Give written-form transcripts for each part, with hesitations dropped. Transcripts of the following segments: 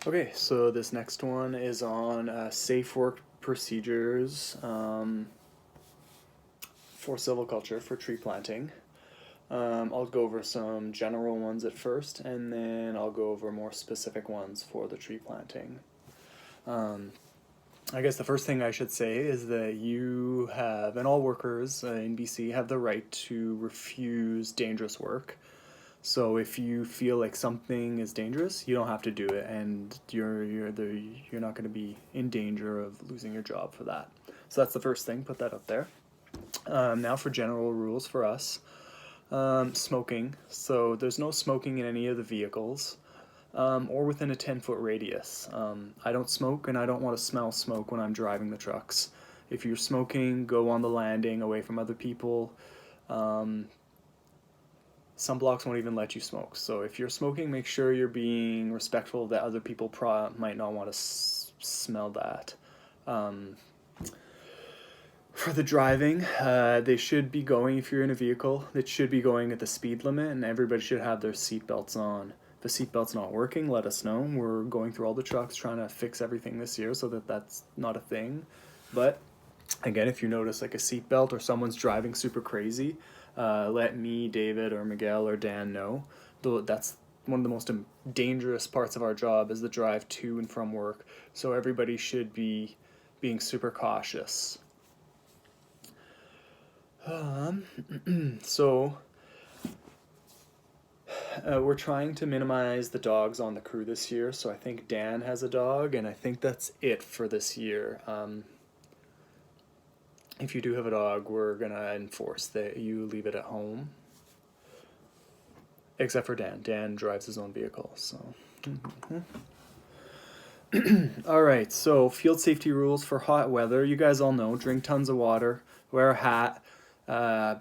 Okay, so this next one is on safe work procedures for silviculture for tree planting. I'll go over some general ones at first, and then I'll go over more specific ones for the tree planting. Um, I guess the first thing I should say is that you have, and all workers in BC have the right to refuse dangerous work. So if you feel like something is dangerous, you don't have to do it, and you're not going to be in danger of losing your job for that. So that's the first thing. Put that up there. Now for general rules for us. Smoking. So there's no smoking in any of the vehicles or within a 10-foot radius. I don't smoke and I don't want to smell smoke when I'm driving the trucks. If you're smoking, go on the landing away from other people. Um, some blocks won't even let you smoke. So if you're smoking, make sure you're being respectful that other people might not want to smell that. Um, For the driving, they should be going, if you're in a vehicle, it should be going at the speed limit, and everybody should have their seatbelts on. If the seatbelt's not working, let us know. We're going through all the trucks trying to fix everything this year so that that's not a thing. But again, if you notice like a seatbelt or someone's driving super crazy, let me, David, or Miguel, or Dan know. Though that's one of the most dangerous parts of our job is the drive to and from work. So everybody should be being super cautious. So we're trying to minimize the dogs on the crew this year. So I think Dan has a dog, and I think that's it for this year. If you do have a dog, we're gonna enforce that you leave it at home, except for Dan. Dan drives his own vehicle, so. All right, so field safety rules for hot weather. You guys all know: drink tons of water, wear a hat,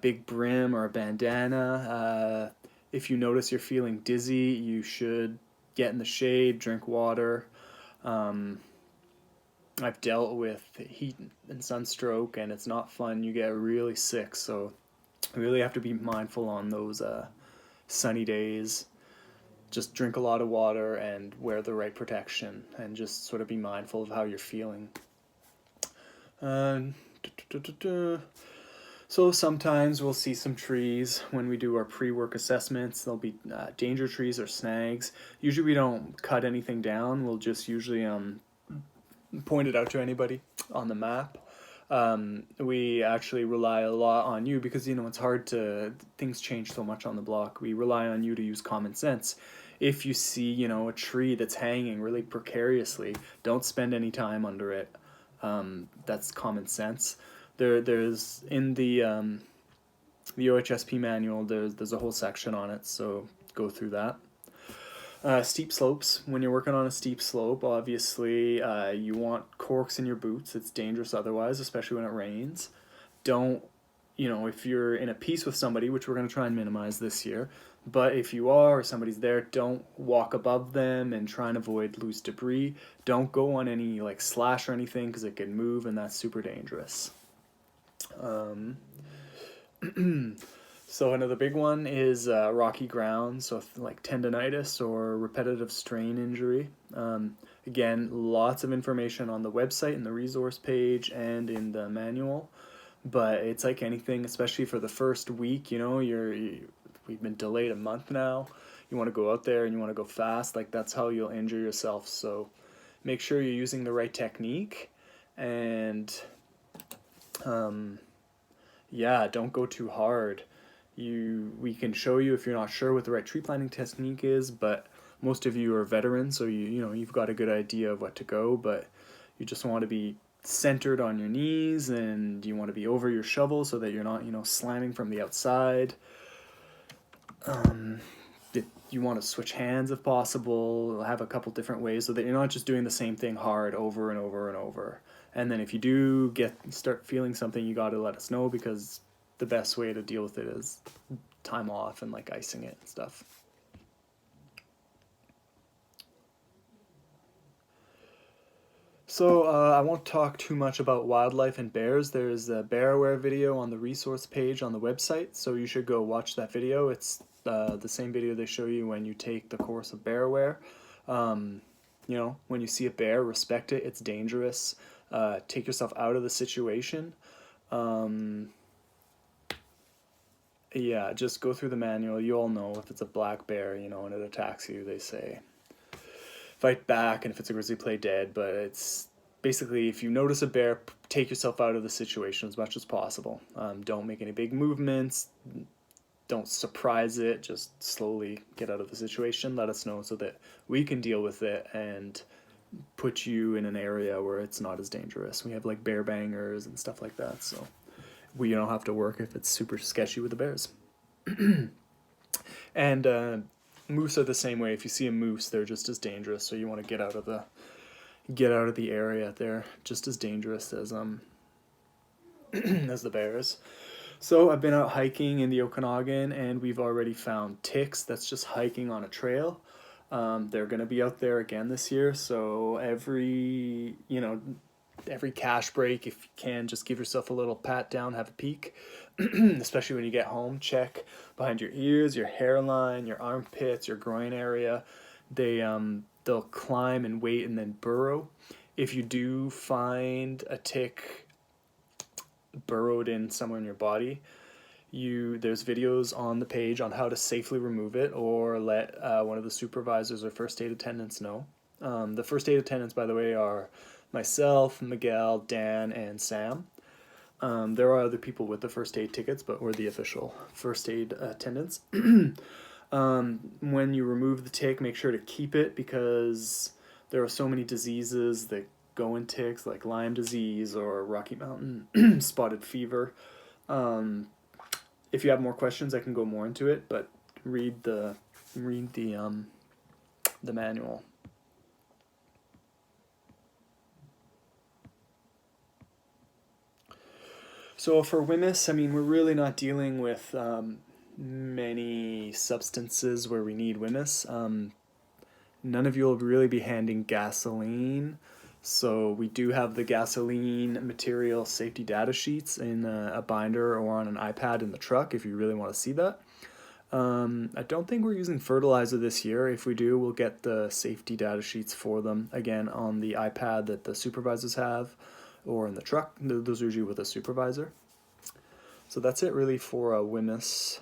big brim or a bandana. If you notice you're feeling dizzy, you should get in the shade, drink water. Um, I've dealt with heat and sunstroke, and it's not fun. You get really sick, so you really have to be mindful on those sunny days. Just drink a lot of water and wear the right protection, and just sort of be mindful of how you're feeling. Uh, So sometimes we'll see some trees when we do our pre-work assessments. There'll be danger trees or snags. Usually we don't cut anything down. We'll just usually point it out to anybody on the map. We actually rely a lot on you because it's hard to things change so much on the block. We rely on you to use common sense. If you see a tree that's hanging really precariously, don't spend any time under it. That's common sense. There's in the OHSP manual. There's a whole section on it, so go through that. Steep slopes. When you're working on a steep slope, obviously you want corks in your boots. It's dangerous otherwise, especially when it rains. Don't, if you're in a piece with somebody, which we're going to try and minimize this year, but if you are or somebody's there, don't walk above them and try and avoid loose debris. Don't go on any like slash or anything because it can move and that's super dangerous. So another big one is rocky ground, so like tendonitis or repetitive strain injury. Again, lots of information on the website and the resource page and in the manual. But it's like anything, especially for the first week. We've been delayed a month now. You want to go out there and you want to go fast. Like that's how you'll injure yourself. So make sure you're using the right technique, and yeah, don't go too hard. We can show you if you're not sure what the right tree planting technique is, but most of you are veterans, so you've got a good idea of what to go, but you just want to be centered on your knees, and you want to be over your shovel so that you're not slamming from the outside. You want to switch hands if possible, have a couple different ways so that you're not just doing the same thing hard over and over and over. And then if you do start feeling something, you got to let us know, because the best way to deal with it is time off and like icing it and stuff. So I won't talk too much about wildlife and bears. There's a bear aware video on the resource page on the website, so you should go watch that video. It's the same video they show you when you take the course of bear aware. You know, when you see a bear, respect it. It's dangerous. Take yourself out of the situation. Um, yeah, just go through the manual. You all know if it's a black bear, you know, and it attacks you, they say fight back, and if it's a grizzly, play dead. But it's basically, if you notice a bear, take yourself out of the situation as much as possible. Don't make any big movements. Don't surprise it. Just slowly get out of the situation. Let us know so that we can deal with it and put you in an area where it's not as dangerous. We have like bear bangers and stuff like that, so we don't have to work if it's super sketchy with the bears. And moose are the same way. If you see a moose, they're just as dangerous. So you want to get out of the area. They're just as dangerous as as the bears. So I've been out hiking in the Okanagan, and we've already found ticks. That's just hiking on a trail. They're gonna be out there again this year. So every cash break, if you can, just give yourself a little pat down, have a peek. Especially when you get home, check behind your ears, your hairline, your armpits, your groin area. They'll climb and wait and then burrow. If you do find a tick burrowed in somewhere in your body, there's videos on the page on how to safely remove it, or let one of the supervisors or first aid attendants know. The first aid attendants, by the way, are myself, Miguel, Dan, and Sam. There are other people with the first aid tickets, but we're the official first aid attendants. When you remove the tick, make sure to keep it, because there are so many diseases that go in ticks, like Lyme disease or Rocky Mountain spotted fever. If you have more questions, I can go more into it, but read the manual. So for Wimmis, I mean, we're really not dealing with many substances where we need Wimmis. None of you will really be handing gasoline. So we do have the gasoline material safety data sheets in a binder or on an iPad in the truck if you really want to see that. I don't think we're using fertilizer this year. If we do, we'll get the safety data sheets for them, again, on the iPad that the supervisors have, or in the truck. Those are usually with a supervisor. So that's it really for Wimmis.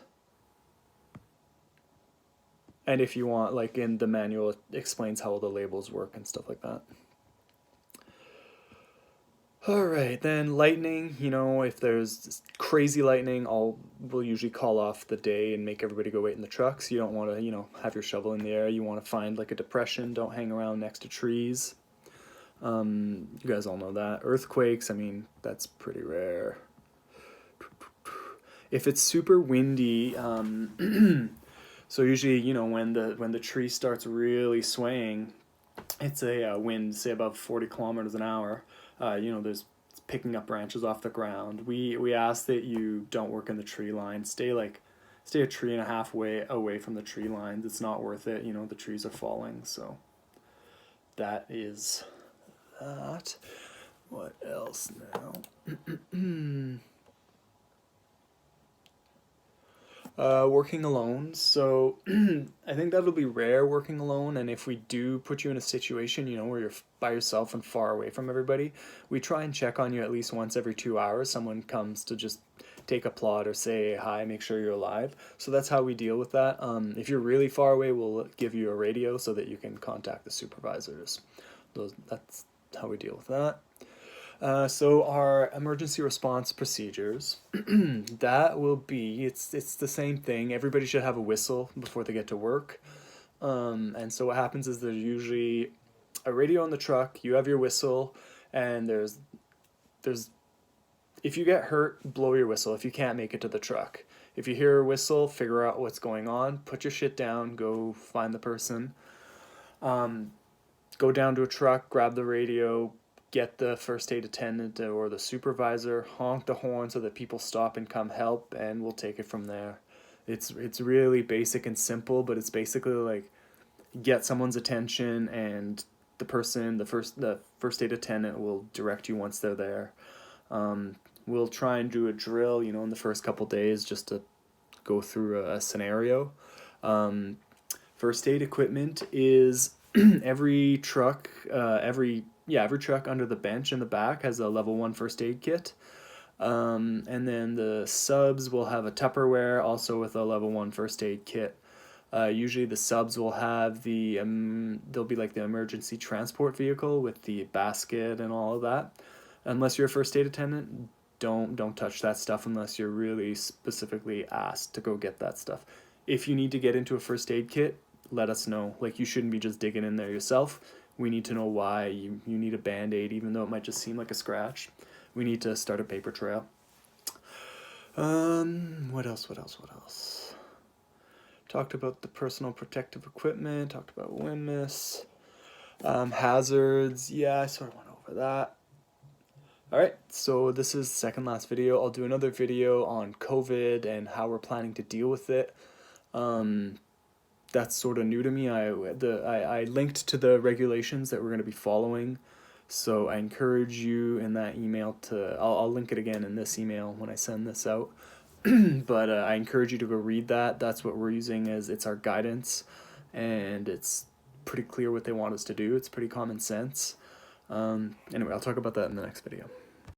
And if you want, like in the manual, it explains how all the labels work and stuff like that. Alright, then lightning, if there's crazy lightning, we'll usually call off the day and make everybody go wait in the trucks. You don't want to, have your shovel in the air. You want to find like a depression. Don't hang around next to trees. You guys all know that. Earthquakes, I mean, that's pretty rare. If it's super windy, so usually, when the tree starts really swaying, it's a wind, say above 40 kilometers an hour. There's picking up branches off the ground. We ask that you don't work in the tree line. Stay a tree and a half away from the tree lines. It's not worth it. The trees are falling. So that is that. What else now? Working alone. So I think that'll be rare, working alone. And if we do put you in a situation, where you're by yourself and far away from everybody, we try and check on you at least once every 2 hours. Someone comes to just take a plot or say hi, make sure you're alive. So that's how we deal with that. If you're really far away, we'll give you a radio so that you can contact the supervisors. That's how we deal with that. So our emergency response procedures, that will be, it's the same thing. Everybody should have a whistle before they get to work. And so what happens is there's usually a radio in the truck, you have your whistle, and there's if you get hurt, blow your whistle if you can't make it to the truck. If you hear a whistle, figure out what's going on, put your shit down, go find the person. Go down to a truck, grab the radio, get the first aid attendant or the supervisor, honk the horn so that people stop and come help, and we'll take it from there. It's really basic and simple, but it's basically like get someone's attention, and the first aid attendant will direct you once they're there. We'll try and do a drill, in the first couple days just to go through a scenario. First aid equipment is every truck, every truck under the bench in the back has a level 1 first aid kit. And then the subs will have a Tupperware also with a level 1 first aid kit. Usually the subs will have they'll be like the emergency transport vehicle with the basket and all of that. Unless you're a first aid attendant, don't touch that stuff unless you're really specifically asked to go get that stuff. If you need to get into a first aid kit, let us know. Like, you shouldn't be just digging in there yourself. We need to know why you need a Band-Aid, even though it might just seem like a scratch. We need to start a paper trail. What else? Talked about the personal protective equipment, talked about windmiss. Hazards, yeah, I sort of went over that. Alright, so this is the second last video. I'll do another video on COVID and how we're planning to deal with it. That's sort of new to me. I linked to the regulations that we're going to be following, so I encourage you in that email to, I'll link it again in this email when I send this out. But I encourage you to go read that. That's what we're using as it's our guidance, and it's pretty clear what they want us to do. It's pretty common sense. Anyway, I'll talk about that in the next video.